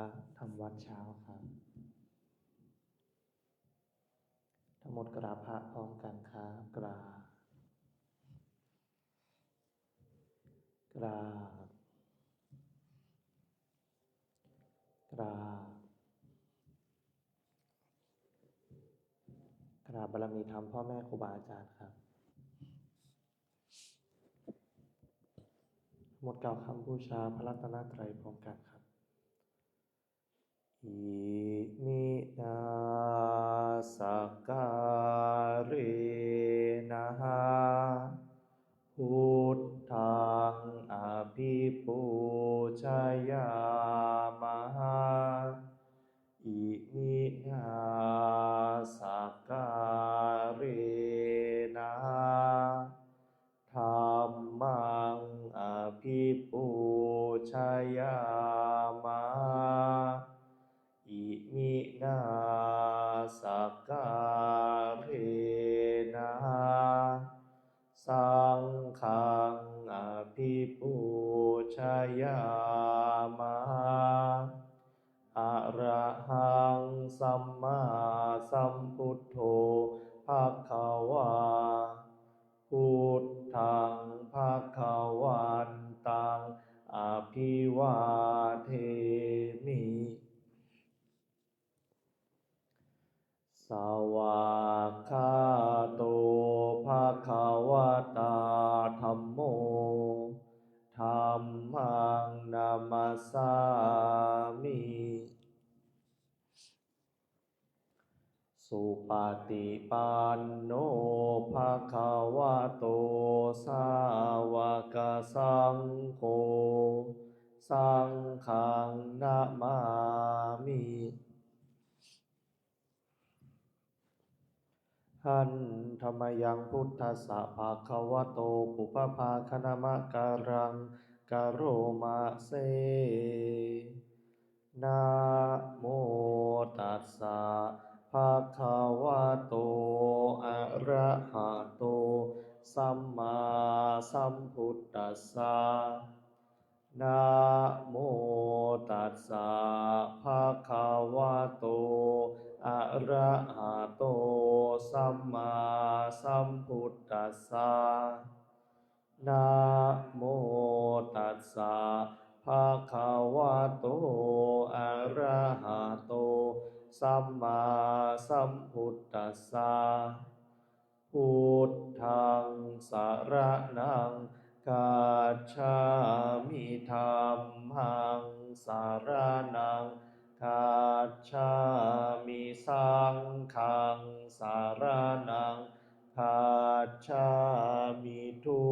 ระทำวัดเช้าครับทั้งหมดกราบพระพร้อมกันครับกราบกราบกราบกราบบารมีธรรมพ่อแม่ครูบาอาจารย์ครับหมดกล่าวคำบูชาพระรัตนตรัยพร้อมกันครับอิมินาสการินะพุทธังอภิปูชยามะอิมินาสการินะธัมมังอภิปูชยามะอิมินาสการินะสังฆังอภิปูชยามะอะระหังสัมมาสัมพุทโธภคะวาพุทธังภคะวันตังอภิวาเทมิสวากขาโตภคะวตาธัมโมธัมมังนามัสสามิสุปฏิปันโนภะคะวะโตสาวกสังโฆสังฆังนะมามิหันธรรมยังพุทธัสสะภะคะวะโตปุพพาคณมะการังกโรมะเซนะโมตัสสะภะคะวะโตอะระหะโตสัมมาสัมพุทธัสสะนะโมตัสสะภะคะวะโตอะระหะโตสัมมาสัมพุทธัสสะนะโมตัสสะภะคะวะโตอะระหะโตสัมมาสัมพุทธัสสะพุทธังสรณังคัจฉามิธัมมังสรณังคัจฉามิสังฆังสรณังคัจฉามิทุ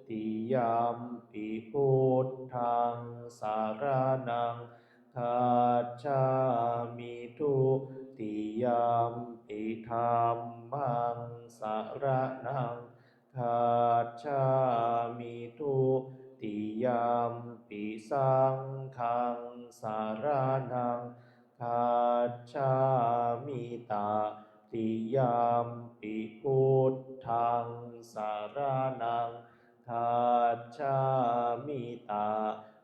ติยัมปิพุทธังสรณังคัจฉามิทุติยัมปิธัมมังสรณังคัจฉามิทุติยัมปิสังฆังสรณังคัจฉามิตติยัมปิพุทธังสรณังคัจฉามิต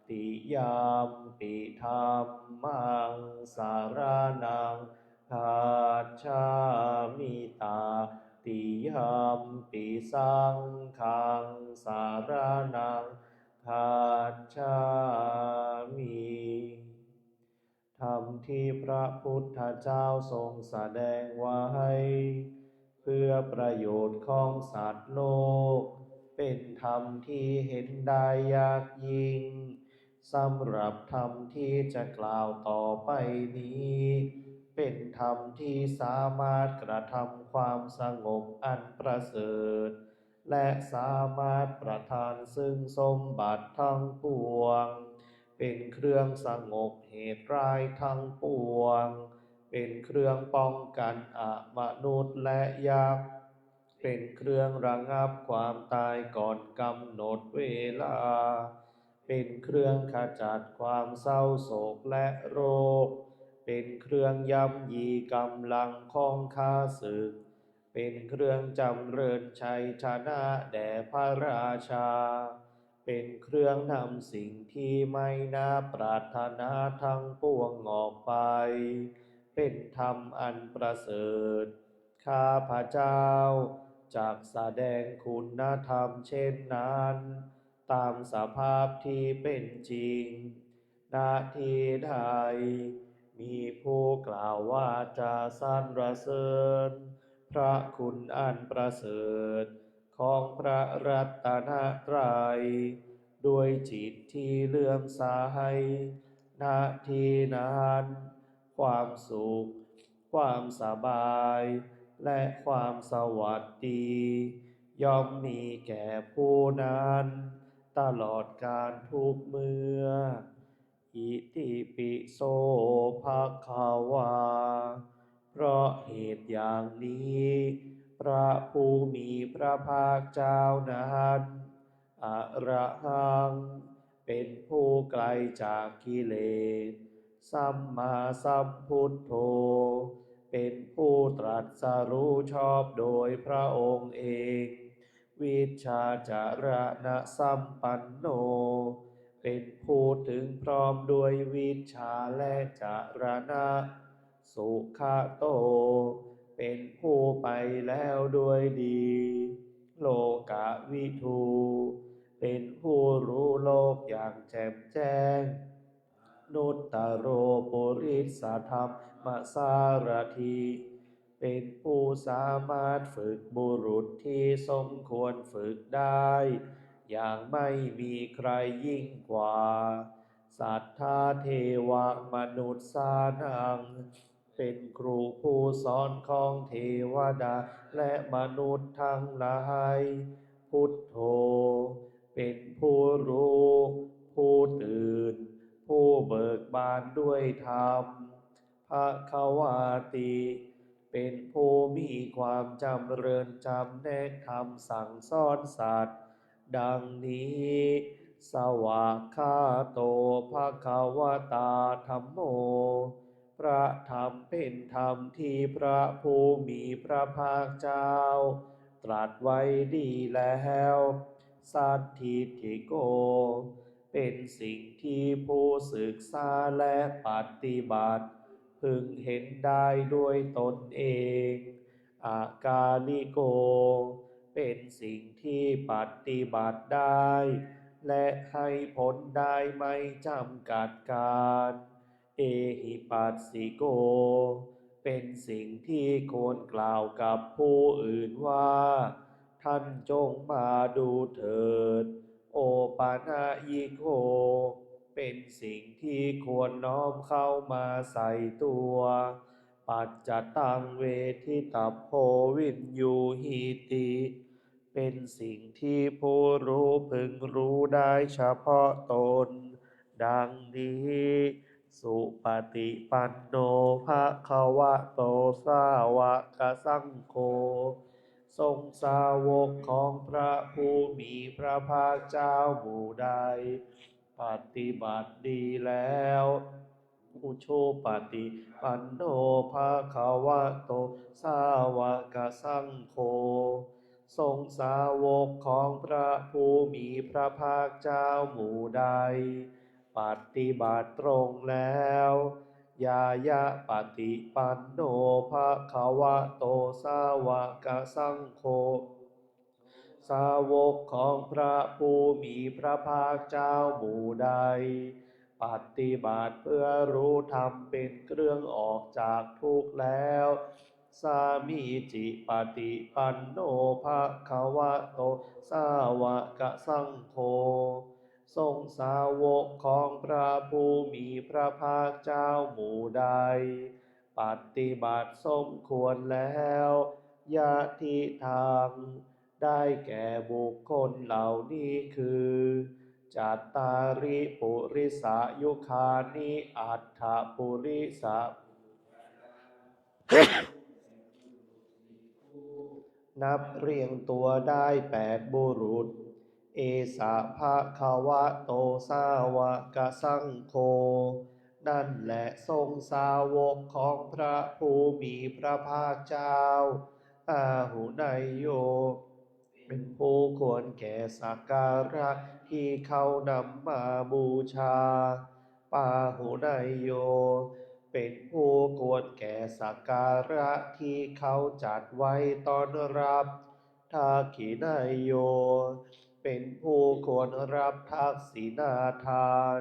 ติยัมปิธัมมังสรณังคัจฉามิตติยัมปิสังฆังสรณังคัจฉามิธรรมที่พระพุทธเจ้าทรงแสดงไว้เพื่อประโยชน์ของสัตว์โลกเป็นธรรมที่เห็นได้ยากยิ่งสำหรับธรรมที่จะกล่าวต่อไปนี้เป็นธรรมที่สามารถกระทำความสงบอันประเสริฐและสามารถประทานซึ่งสมบัติทั้งปวงเป็นเครื่องสงบเหตุร้ายทั้งปวงเป็นเครื่องป้องกันอมนุษย์และยักษ์เป็นเครื่องระงับความตายก่อนกำหนดเวลาเป็นเครื่องขจัดความเศร้าโศกและโรคเป็นเครื่องย่ำยีกำลังของข้าศึกเป็นเครื่องจำเริญชัยชนะแด่พระราชา เป็นเครื่องนำสิ่งที่ไม่น่าปรารถนาทั้งปวงออกไปเป็นธรรมอันประเสริฐข้าพระเจ้าจากแสดงคุณธรรมเช่นนั้นตามสภาพที่เป็นจริงนาทีใดมีผู้กล่าวว่าจะสรรเสริญพระคุณอันประเสริฐของพระรัตนตรัยด้วยจิตที่เลื่อมใสนาทีนั้นความสุขความสบายและความสวัสดีย่อมมีแก่ผู้นั้นตลอดกาลทุกเมื่ออิติปิโสภะคะวาเพราะเหตุอย่างนี้พระผู้มีพระภาคเจ้านั้นอะระหังเป็นผู้ไกลจากกิเลสสัมมาสัมพุทโธเป็นผู้ตรัสรู้ชอบโดยพระองค์เองวิชชาจารณะสัมปันโนเป็นผู้ถึงพร้อมด้วยวิชชาและจารณะสุขโตเป็นผู้ไปแล้วด้วยดีโลกวิทูเป็นผู้รู้โลกอย่างแจ่มแจ้งนุตตโรปุริสธรรมสารถีเป็นผู้สามารถฝึกบุรุษที่สมควรฝึกได้อย่างไม่มีใครยิ่งกว่าสัทธาเทวมนุษย์สานังเป็นครูผู้สอนของเทวดาและมนุษย์ทั้งหลายพุทโธเป็นผู้รู้ผู้ตื่นผู้เบิกบานด้วยธรรมภควาติเป็นผู้มีความจำเริญจำแนกธรรมสั่งสอนสัตว์ดังนี้สวากขาโตภควตาธัมโมพระธรรมเป็นธรรมที่พระผู้มีพระภาคเจ้าตรัสไว้ดีแล้วสัทธิทิโกเป็นสิ่งที่ผู้ศึกษาและปฏิบัติพึงเห็นได้ด้วยตนเองอากาลิโกเป็นสิ่งที่ปฏิบัติได้และให้ผลได้ไม่จำกัดการเอหิปัสสิโกเป็นสิ่งที่ควรกล่าวกับผู้อื่นว่าท่านจงมาดูเถิดโอปานายิโกเป็นสิ่งที่ควรน้อมเข้ามาใส่ตัวปัจจตังเวทิตาโพวินยูหิติเป็นสิ่งที่ผู้รู้พึงรู้ได้เฉพาะตนดังนี้สุปฏิปันโนภะคะวะโตสาวกสังโฆทรงสาวกของพระผู้มีพระภาคเจ้าหมู่ใดปฏิบัติดีแล้วอุชุปฏิปันโนภะคะวะโตสาวกสังโฆทรงสาวกของพระผู้มีพระภาคเจ้าหมู่ใดปฏิบัติตรงแล้วยายะปฏิปันโนภะคะวะโตสาวกสังโฆสาวกของพระผู้มีพระภาคเจ้าหมู่ใดปฏิบัติเพื่อรู้ธรรมเป็นเครื่องออกจากทุกข์แล้วสามีจิปฏิปันโนภะคะวะโตสาวกสังโฆทรงสาวกของพระผู้มีพระภาคเจ้าหมู่ใดปฏิบัติสมควรแล้วยะทิทางได้แก่บุคคลเหล่านี้คือจัตตาริปุริสายุคานิอัฏฐปุริสานับเรียงตัวได้8บุรุษเอสะภะคะวะโตสาวกสังโฆนั่นแหละทรงสาวกของพระผู้มีพระภาคเจ้าอาหุนายโยเป็นผู้ควรแก่สักการะ ที่เขานำมาบูชาปาหุนายโยเป็นผู้ควรแก่สักการะที่เขาจัดไว้ต้อนรับทักขินายโยเป็นผู้ควรรับทักษิณาทาน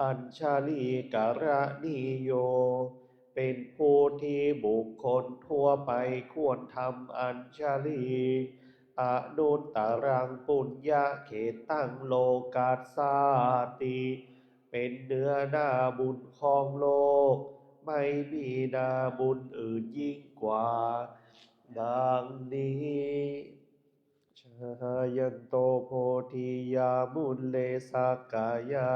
อัญชลีกรณีโยเป็นผู้ที่บุคคลทั่วไปควรทำอัญชลีอนุตตรังปุญญาเขตังโลกัสสาติเป็นเนื้อนาบุญของโลกไม่มีนาบุญอื่นยิ่งกว่าดังนี้ชายันโตโพธิยามุลเลสักกายา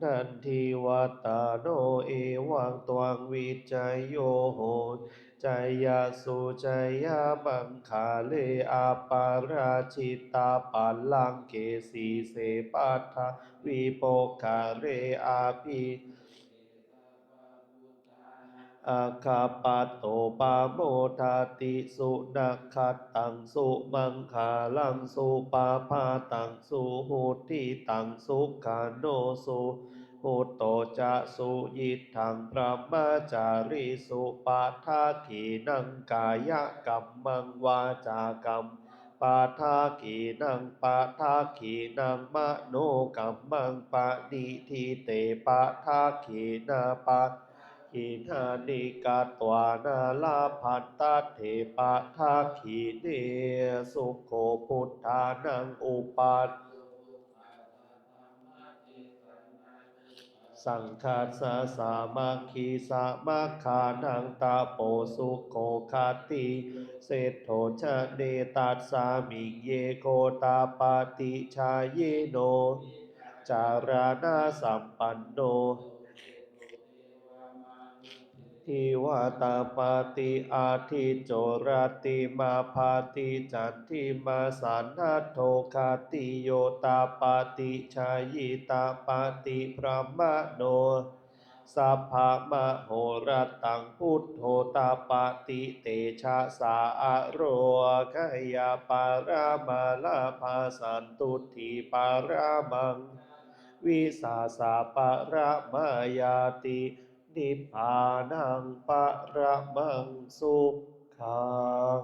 นันทิวัตตาโนเอวังตวังวิจัยโยโหจายาสุจายาบังคาเลอาปาราชิตาปัลลังเกสีเสปัทธวิโปคาเรอาภิอาคาปัตโตปาโมทาติสุนักขัตตังสุมังคาลังสุปาพาตังสุหุติตังสุขาโนสุหุตโตจะสุยิทังพระมาจาริสุปาทาขีนังกายกัมมังวาจากัมปาทาขีนังปาทาขีนังมโนกัมมังปะนิทิเตปาทาขีนาปะขีนานิกาตวานาลาพันตเถปะทาขีเนสุโขพุทธานังอุปัฏสังฆาสะสามัคคีสามัคคานังตาโปสุโขคาติเศรษโธชะเนตัสสามิงเยโกตาปาติชายเยโนจารานาสัมปันโนทิวาตาปาติอาทิโจรติมาภาติจันทิมาสันนัตโทคาติโยตาปาติชายิตาปาติพระมโนสัพพะมโหรตังพุทโธตาปาติเตชะสาอะโรกายาปารามาลาภาสันตุทิปารามังวิสาสะปะระมายาตินิพพานังปะระมังสุขัง